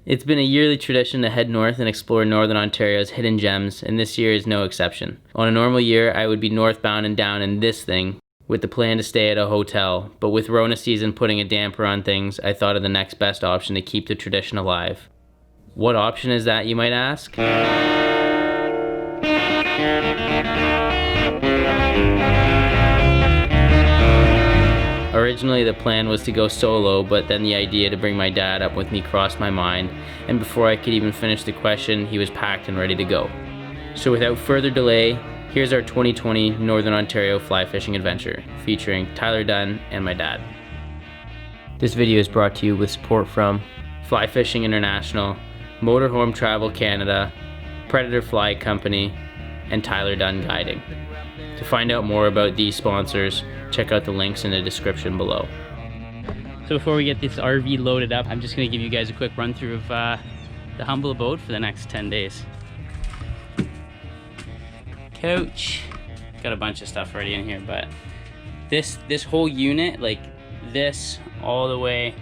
It's been a yearly tradition to head north and explore Northern Ontario's hidden gems, and this year is no exception. On a normal year, I would be northbound and down in this thing, with the plan to stay at a hotel, but with Rona season putting a damper on things, I thought of the next best option to keep the tradition alive. What option is that, you might ask? Originally the plan was to go solo, but then the idea to bring my dad up with me crossed my mind, and before I could even finish the question, he was packed and ready to go. So without further delay, here's our 2020 Northern Ontario fly fishing adventure, featuring Tyler Dunn and my dad. This video is brought to you with support from Fly Fishing International, Motorhome Travel Canada, Predator Fly Company, and Tyler Dunn Guiding. To find out more about these sponsors, check out the links in the description below. So before we get this RV loaded up, I'm just going to give you guys a quick run through of the humble abode for the next 10 days. Couch, got a bunch of stuff already in here, but this whole unit, like this all the way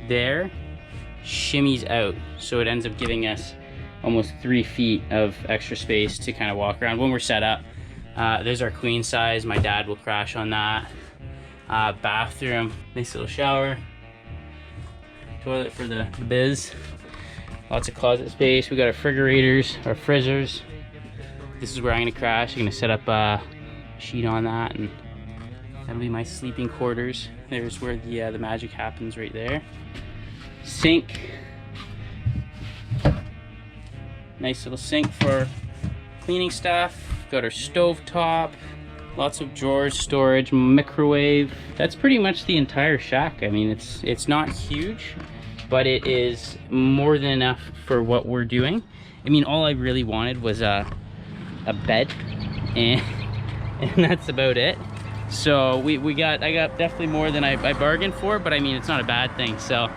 there, shimmies out, so it ends up giving us almost 3 feet of extra space to kind of walk around when we're set up. There's our queen size. My dad will crash on that. Bathroom, nice little shower, toilet for the biz, lots of closet space. We got our refrigerators, our frizzers. This is where I'm gonna crash. I'm gonna set up a sheet on that, and that'll be my sleeping quarters. There's where the magic happens, right there. Sink, nice little sink for cleaning stuff. Got our stove top, lots of drawers, storage, microwave. That's pretty much the entire shack. I mean, it's not huge, but it is more than enough for what we're doing. I mean, all I really wanted was a bed, and that's about it. So I got definitely more than I bargained for, but I mean, it's not a bad thing. So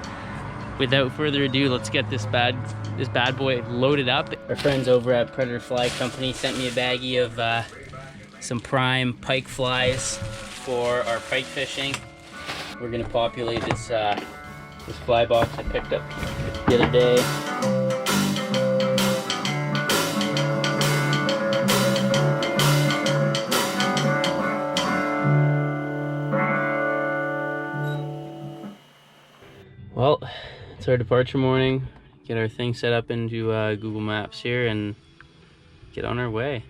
without further ado, let's get this bad boy loaded up. Our friends over at Predator Fly Company sent me a baggie of some prime pike flies for our pike fishing. We're gonna populate this fly box I picked up the other day. Well, it's our departure morning. Get our thing set up into Google Maps here and get on our way.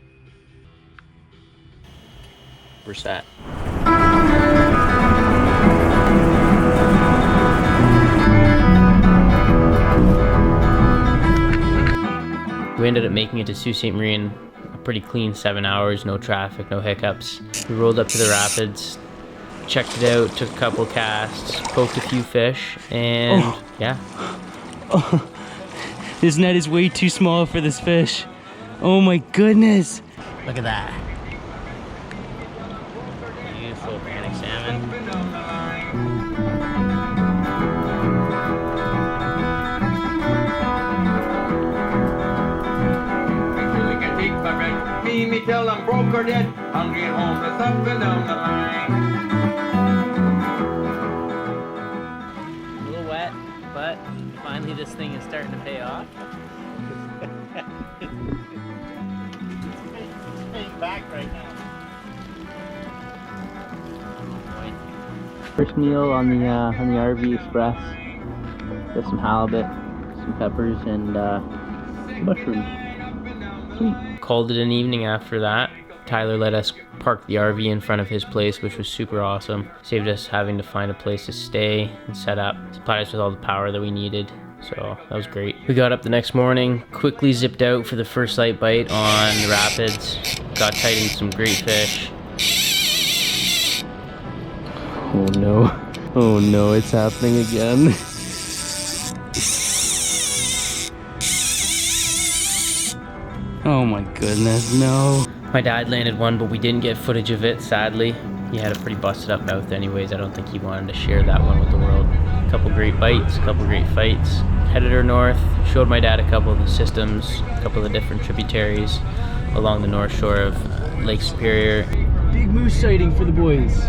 We're set. We ended up making it to Sault Ste. Marie in a pretty clean 7 hours, no traffic, no hiccups. We rolled up to the rapids, checked it out, took a couple casts, poked a few fish, and yeah. Oh. This net is way too small for this fish. Oh my goodness. Look at that. Beautiful panic salmon. Feed me till I'm broke or dead. Hungry and homeless up and down the line. A little wet, but finally this thing is starting to pay off. It's paying back right now. First meal on the RV Express. Got some halibut, some peppers, and mushrooms. Sweet. Called it an evening after that. Tyler let us park the RV in front of his place, which was super awesome. Saved us having to find a place to stay and set up. Supplied us with all the power that we needed. So that was great. We got up the next morning, quickly zipped out for the first light bite on the rapids. Got tight in some great fish. Oh no. Oh no, it's happening again. Oh my goodness, no. My dad landed one, but we didn't get footage of it, sadly. He had a pretty busted up mouth anyways. I don't think he wanted to share that one with the world. A couple great bites, a couple great fights. Headed her north, showed my dad a couple of the systems, a couple of the different tributaries along the north shore of Lake Superior. Big moose sighting for the boys.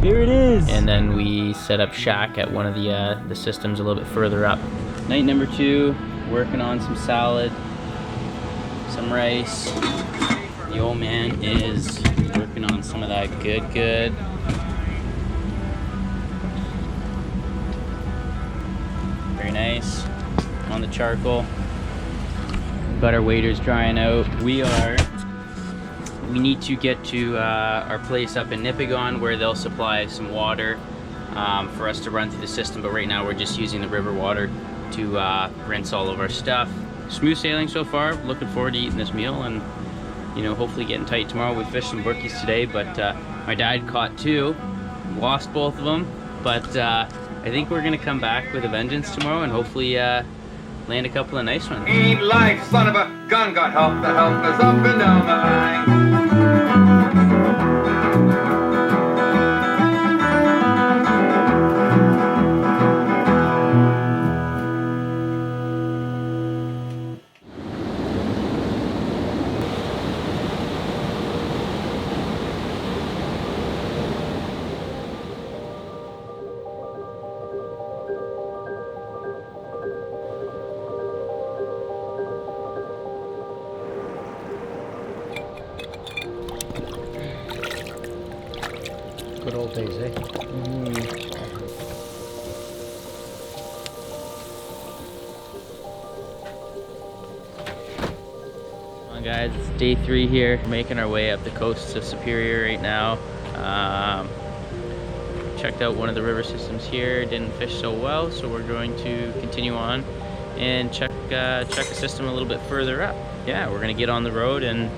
Here it is. And then we set up shack at one of the systems a little bit further up Night number 2, working on some salad, some rice. The old man is working on some of that good. Very nice. On the charcoal. Got our waders drying out. We need to get to our place up in Nipigons where they'll supply some water for us to run through the system, but right now we're just using the river water to rinse all of our stuff. Smooth sailing so far. Looking forward to eating this meal and, you know, hopefully getting tight tomorrow. We fished some brookies today, but my dad caught 2, lost both of them, but I think we're gonna come back with a vengeance tomorrow and hopefully land a couple of nice ones. Ain't life, son of a gun, got help to help us up and down the line. Good old days, eh? Come on guys, it's day 3 here. We're making our way up the coast of Superior right now. Checked out one of the river systems here, didn't fish so well, so we're going to continue on and check a system a little bit further up. Yeah, we're gonna get on the road and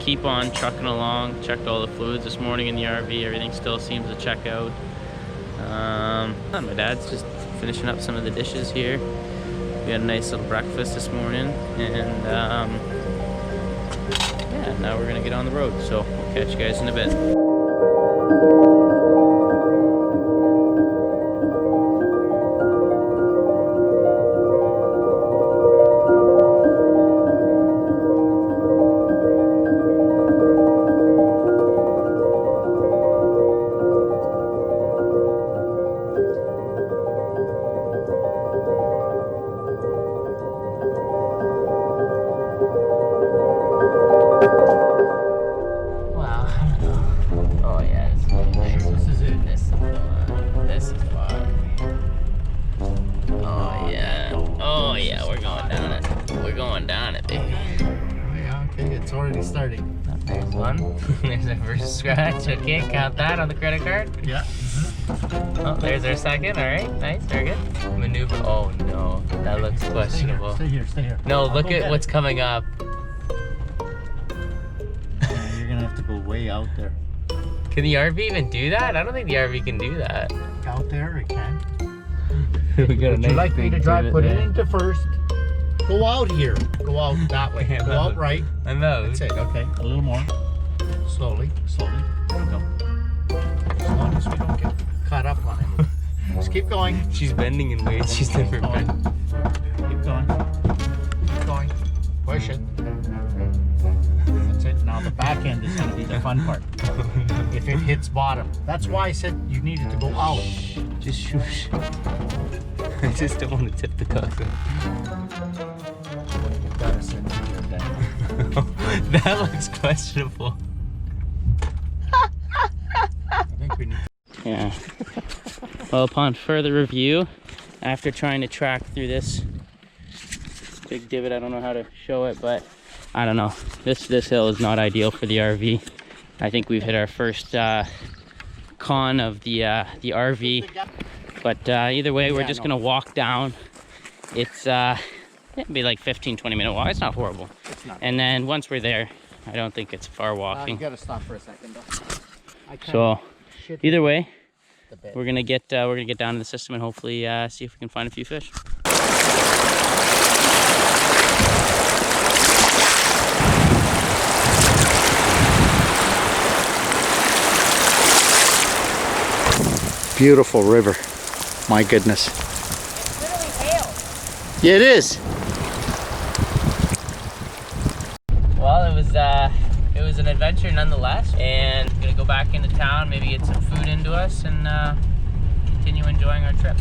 keep on trucking along. Checked all the fluids this morning in the RV. Everything still seems to check out. My dad's just finishing up some of the dishes here. We had a nice little breakfast this morning, and yeah, now we're gonna get on the road. So we'll catch you guys in a bit. Starting. There's one. There's our first scratch. Okay, count that on the credit card. Yeah. Oh, there's our second. All right, nice, very good. Maneuver. Oh no, that looks questionable. Stay here. No, look at what's coming up. Yeah, you're gonna have to go way out there. Can the RV even do that? I don't think the RV can do that. Out there, it can. We got a nice. Would you like me to drive? Put it there. into first. Go out here. Go out that way. Go out right. I know. That's it. Okay. A little more. Slowly. There we go. As long as we don't get caught up on it. Just keep going. She's bending in ways she's never been. Keep going. Push it. That's it. Now the back end is going to be the fun part. If it hits bottom. That's why I said you needed to go out. Just shush. I just don't want to tip the coxswain. That looks questionable. I think we need. Yeah. Well, upon further review, after trying to track through this big divot, I don't know how to show it, but I don't know. This hill is not ideal for the RV. I think we've hit our first con of the RV. But either way, we're just gonna walk down. It's it'd be like 15-20 minute walk. It's not horrible. It's not. And then once we're there, I don't think it's far walking. You gotta stop for a second though. So either way, we're gonna get down to the system and hopefully see if we can find a few fish. Beautiful river. My goodness. It's literally hail. Yeah, it is. Well, it was an adventure nonetheless, and I'm gonna go back into town, maybe get some food into us, and continue enjoying our trip.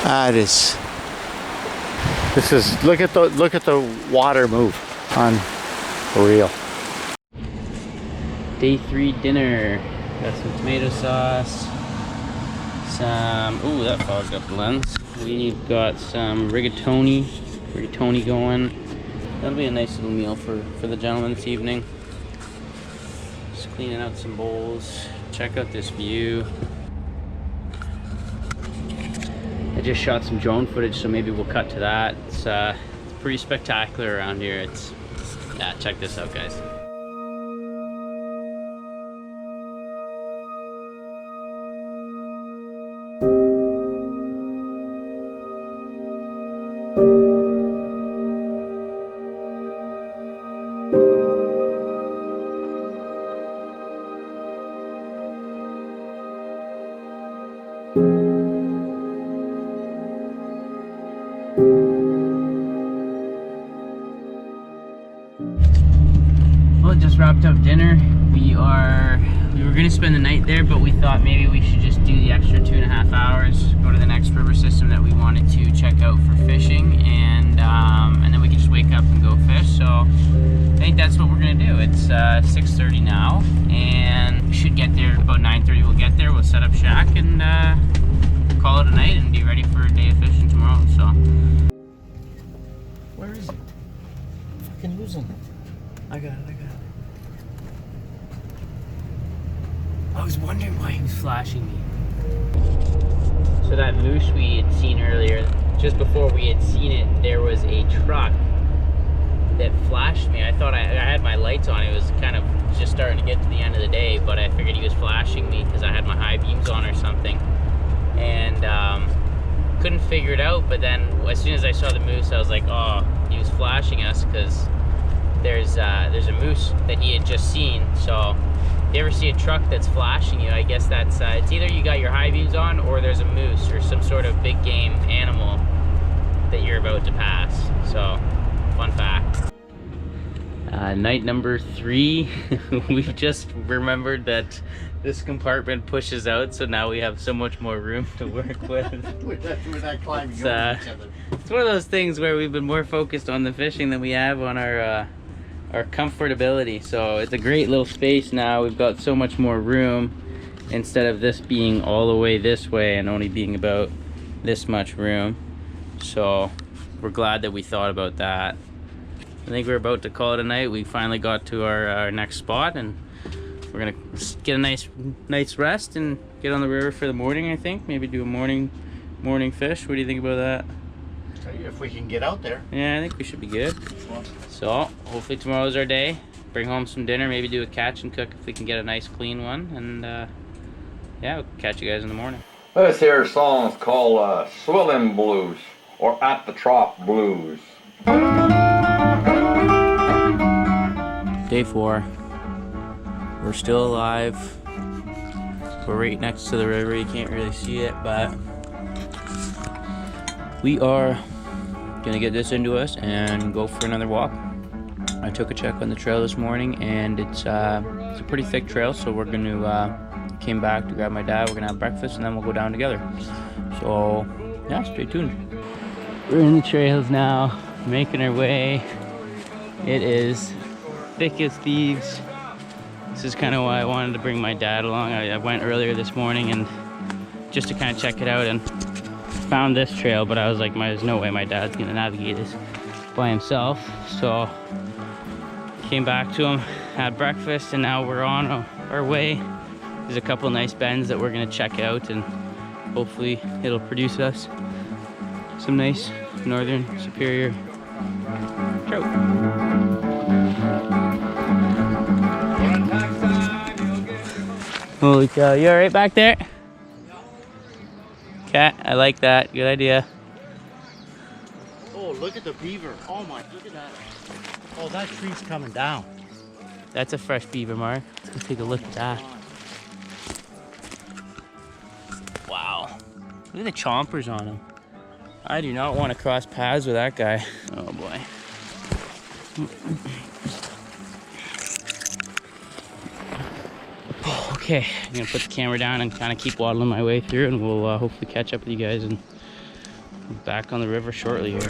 That is. This is, look at the water move on the reel. Day 3 dinner. Got some tomato sauce. Some, ooh, that fogged up the lens. We've got some rigatoni going. That'll be a nice little meal for the gentlemen this evening. Just cleaning out some bowls. Check out this view. I just shot some drone footage, so maybe we'll cut to that. It's pretty spectacular around here. Yeah, check this out, guys. Well, just wrapped up dinner. We were gonna spend the night there, but we thought maybe we should just do the extra 2.5 hours, go to the next river system that we wanted to check out for fishing, and then we can just wake up and go fish. So I think that's what we're gonna do. It's 6:30 now, and we should get there about 9:30. We'll get there, we'll set up shack, and call it a night and be ready for a day of fishing tomorrow. So Where is it? Fucking losing it. I got it. I was wondering why he was flashing me. So that moose we had seen earlier, just before we had seen it, there was a truck that flashed me. I thought I had my lights on. It was kind of just starting to get to the end of the day, but I figured he was flashing me because I had my high beams on or something. And couldn't figure it out, but then as soon as I saw the moose, I was like, oh, he was flashing us because there's a moose that he had just seen. So if you ever see a truck that's flashing you, I guess that's it's either you got your high beams on or there's a moose or some sort of big game animal that you're about to pass. So fun fact. Night number 3. We've just remembered that this compartment pushes out, so now we have so much more room to work with. Without climbing over each other. It's one of those things where we've been more focused on the fishing than we have on our comfortability. So it's a great little space now. We've got so much more room instead of this being all the way this way and only being about this much room. So we're glad that we thought about that. I think we're about to call it a night. We finally got to our next spot, and we're gonna get a nice rest and get on the river for the morning. I think maybe do a morning fish. What do you think about that? If we can get out there. Yeah, I think we should be good. So hopefully tomorrow's our day. Bring home some dinner, maybe do a catch and cook if we can get a nice clean one, and yeah, we'll catch you guys in the morning. This here song's called Swilling Blues, or At the Trough Blues. Day 4. We're still alive. We're right next to the river. You can't really see it, but we are gonna get this into us and go for another walk. I took a check on the trail this morning, and it's a pretty thick trail, so we're gonna came back to grab my dad. We're gonna have breakfast, and then we'll go down together. So yeah, stay tuned. We're in the trails now, making our way. It is thick as thieves. This is kind of why I wanted to bring my dad along. I went earlier this morning and just to kind of check it out, and found this trail, but I was like, there's no way my dad's gonna navigate this by himself. So came back to him, had breakfast, and now we're on our way. There's a couple nice bends that we're gonna check out, and hopefully it'll produce us some nice northern superior trout. Holy cow, you all right back there? Cat, I like that, good idea. Oh, look at the beaver. Oh my, look at that. Oh, that tree's coming down. That's a fresh beaver, Mark. Let's take a look at that. Wow, look at the chompers on him. I do not want to cross paths with that guy. Oh boy. Okay, I'm gonna put the camera down and kind of keep waddling my way through, and we'll hopefully catch up with you guys in Back on the river shortly here.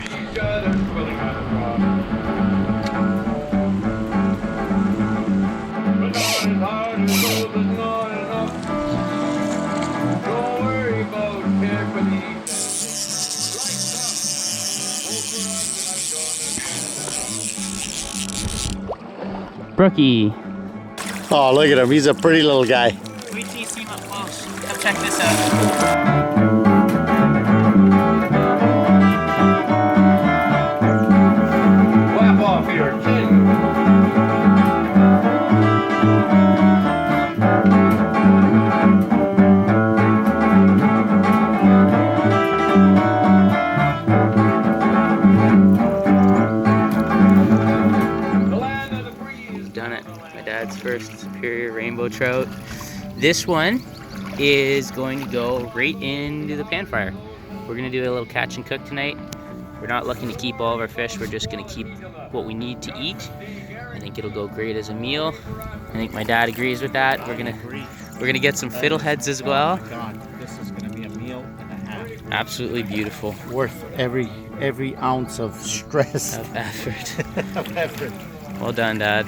Brookie. Oh, look at him. He's a pretty little guy. Wait till you see him up close. Come check this out. Flap off your chin. Done it. My dad's first superior rainbow trout. This one is going to go right into the pan fryer. We're gonna do a little catch and cook tonight. We're not looking to keep all of our fish. We're just gonna keep what we need to eat. I think it'll go great as a meal. I think my dad agrees with that. We're gonna get some fiddleheads as well. Oh my God, this is gonna be a meal and a half. Absolutely beautiful. Worth every ounce of stress. Of effort. Of effort. Well done, Dad.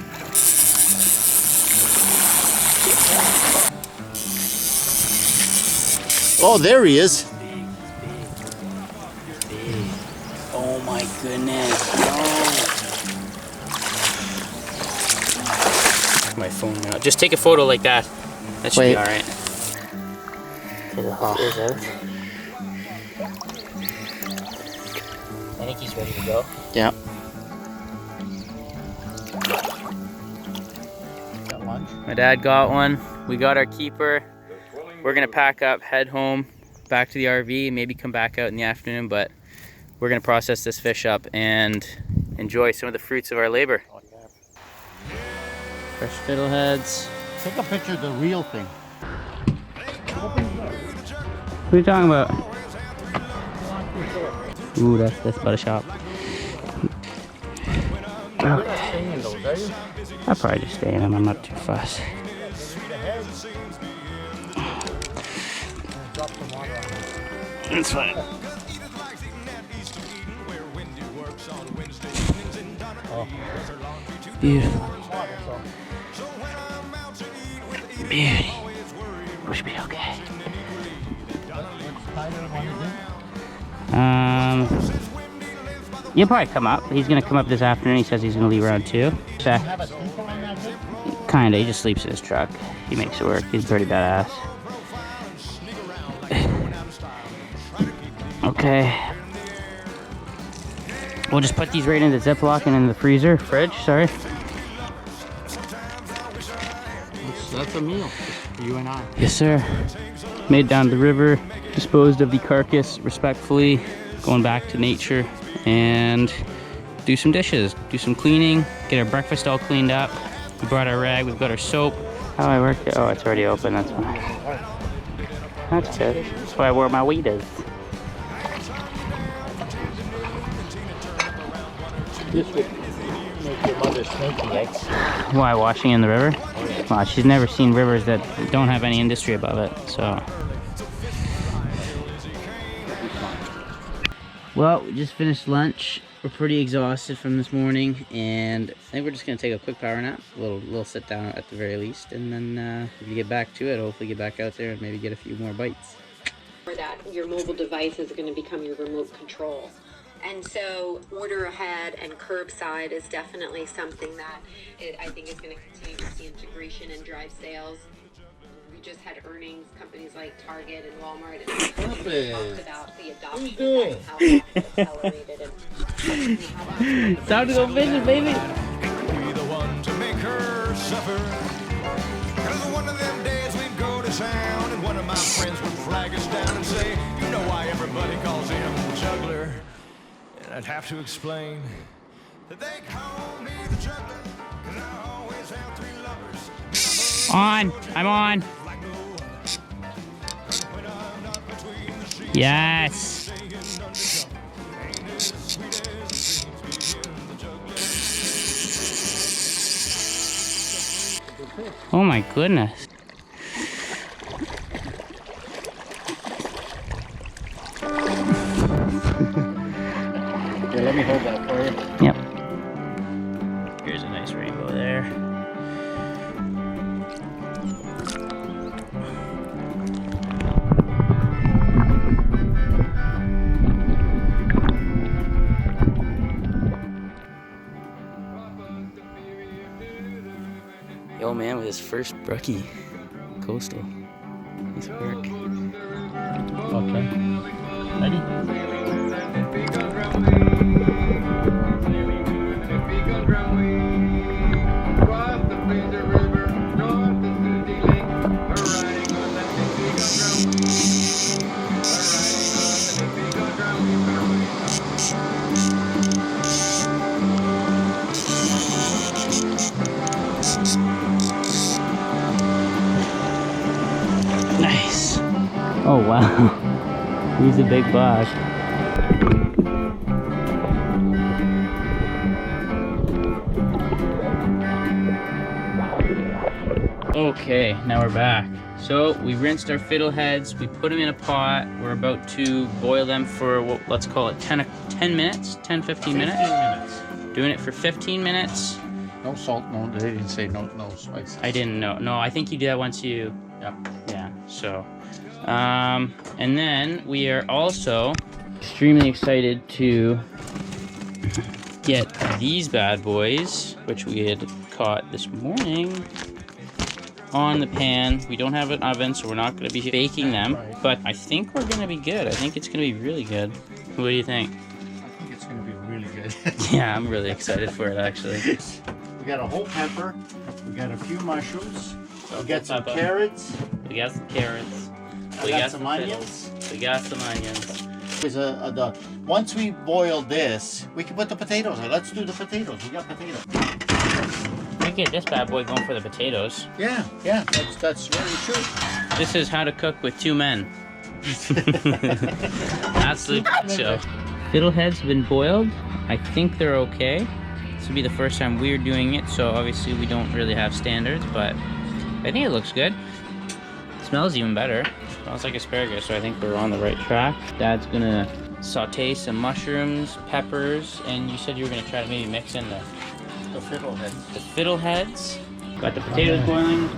Oh, there he is. Oh my goodness. No. My phone now. Just take a photo like that. That should Wait. be alright. Okay, the hook is out. I think he's ready to go. Yeah. Got lunch? My dad got one. We got our keeper. We're gonna pack up, head home, back to the RV, maybe come back out in the afternoon, but we're gonna process this fish up and enjoy some of the fruits of our labor. Oh, yeah. Fresh fiddleheads. Take a picture of the real thing. What are you talking about? Ooh, that's about a shop. I'll probably just stay in them. I'm not too fussed. That's fine. Oh. Beautiful. Beauty. We should be okay. He'll probably come up. He's gonna come up this afternoon. He says he's gonna leave around 2. Kinda. He just sleeps in his truck. He makes it work. He's pretty badass. Okay. We'll just put these right in the Ziploc and in the freezer, fridge, sorry. That's a meal for you and I. Yes, sir. Made it down to the river, disposed of the carcass respectfully, going back to nature, and do some dishes, do some cleaning, get our breakfast all cleaned up. We brought our rag, we've got our soap. How do I work it? Oh, it's already open, that's fine. That's good. That's why I wore my waders. This would make your mother snaky eggs. Why, washing in the river? Well, she's never seen rivers that don't have any industry above it, so. Well, we just finished lunch. We're pretty exhausted from this morning, and I think we're just gonna take a quick power nap, a little sit down at the very least, and then if we get back to it, hopefully get back out there and maybe get a few more bites. Or that your mobile device is going to become your remote control. And so order ahead and curbside is definitely something that I think is going to continue to see integration and drive sales. We just had earnings, companies like Target and Walmart, and we talked about the adoption and how that's accelerated. And Time to go fishing, baby! Be the one to make her suffer. 'Cause one of them days we'd go to town and one of my friends would flag us down and say, you know why everybody calls him juggler? And I'd have to explain that they call me the juggler 'cause I always have 3 lovers. On! I'm on! Yes! Oh my goodness. Here, let me hold that for you. Yep. Here's a nice rainbow there. Yo, man, with his first brookie. Coastal. Nice work. Okay. Ready? Nice. Oh, wow. He's a big buck. Okay, now we're back. So we rinsed our fiddleheads, we put them in a pot. We're about to boil them for, what, let's call it 10 minutes, 10, 15 minutes. 15 minutes. Doing it for 15 minutes. No salt, no, they didn't say no spices. I didn't know. No, I think you do that once you, Yep. yeah, so. And then we are also extremely excited to get these bad boys, which we had caught this morning, on the pan. We don't have an oven, so we're not going to be baking them, Right. but I think we're going to be good. I think it's going to be really good. What do you think? I think it's going to be really good. Yeah, I'm really excited for it, actually. We got a whole pepper. We got a few mushrooms. We got some pepper. carrots. We got some carrots. We got some onions. We got some onions. Once we boil this, we can put the potatoes in. Let's do the potatoes. We got potatoes. We get this bad boy going for the potatoes. Yeah, that's very true. This is how to cook with two men. That's the show. Fiddleheads have been boiled. I think they're okay. This will be the first time we're doing it, so obviously we don't really have standards, but I think it looks good. It smells even better. It smells like asparagus, so I think we're on the right track. Dad's gonna saute some mushrooms, peppers, and you said you were gonna try to maybe mix in the fiddleheads. The fiddleheads. Got the potatoes boiling,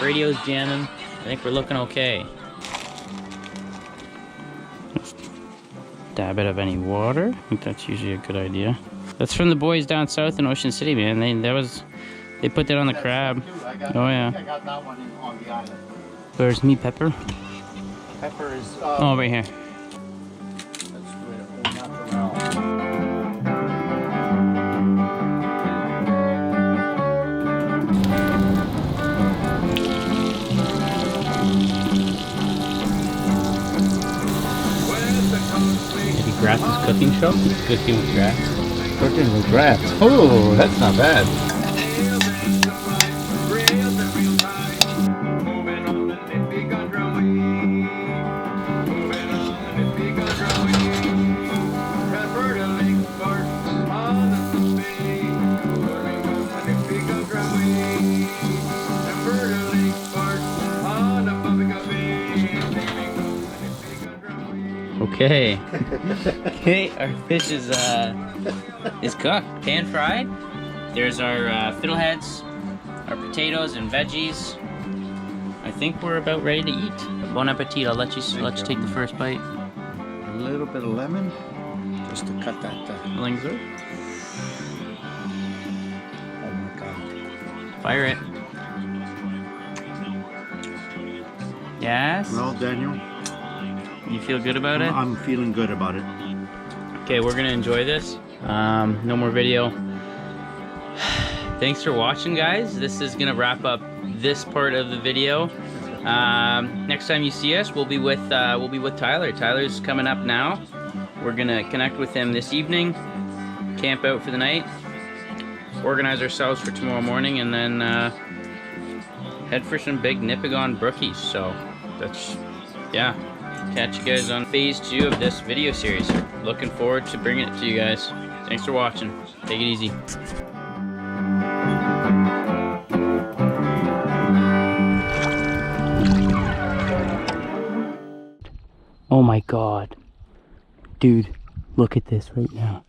radio's jamming. I think we're looking okay. Dab it of any water. I think that's usually a good idea. That's from the boys down south in Ocean City, man. They put that on the crab. Oh yeah. I got that one on the island. Where's me pepper? Pepper is. Oh, right here. Let's do it au naturel. Maybe Grass's cooking show? Cooking with Grass. Cooking with grass. Oh, that's not bad. Okay. Okay, our fish is cooked, pan fried. There's our fiddleheads, our potatoes and veggies. I think we're about ready to eat. Bon appetit. I'll let you take the first bite. A little bit of lemon, just to cut that. Linger. Oh my God. Fire it. Yes. Well, Daniel, You feel good about it? I'm feeling good about it. Okay, we're gonna enjoy this. No more video. Thanks for watching, guys. This is gonna wrap up this part of the video. Next time you see us, we'll be with Tyler. Tyler's coming up now. We're gonna connect with him this evening, camp out for the night, organize ourselves for tomorrow morning, and then head for some big Nipigon brookies. So that's, yeah. Catch you guys on phase 2 of this video series. Looking forward to bringing it to you guys. Thanks for watching. Take it easy. Oh my God. Dude, Look at this right now.